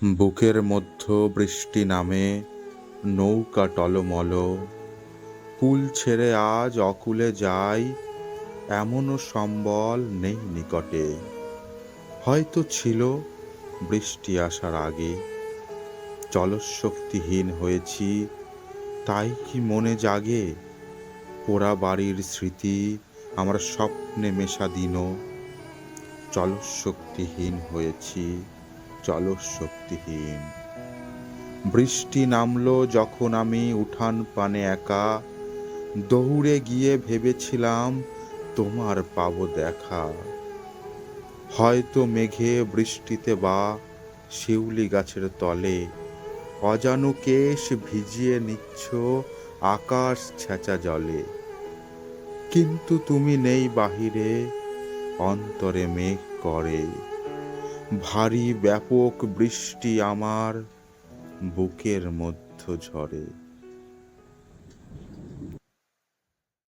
বুকের মধ্য বৃষ্টি নামে, নৌকা টলমল, কূল ছেড়ে আজ অকূলে যাই, এমনও সম্বল নেই নিকটে। হয়তো ছিল বৃষ্টি আসার আগে, জলশক্তিহীন হয়েছি, তাই কি মনে জাগে পোড়া বাড়ির স্মৃতি আমার স্বপ্নে মেশা দিন। জলশক্তিহীন হয়েছি, জলশক্তিহীন। বৃষ্টি নামলো যখন আমি উঠান পানে একা, দৌড়ে গিয়ে ভেবেছিলাম তোমার পাবো দেখা। হয়তো মেঘে বৃষ্টিতে বা শিউলি গাছের তলে অজানু কেশ ভিজিয়ে নিচ্ছ আকাশ ছেঁচা জলে। কিন্তু তুমি নেই বাহিরে, অন্তরে মেঘ করে ভারী ব্যাপক বৃষ্টি আমার বুকের মধ্য ঝরে।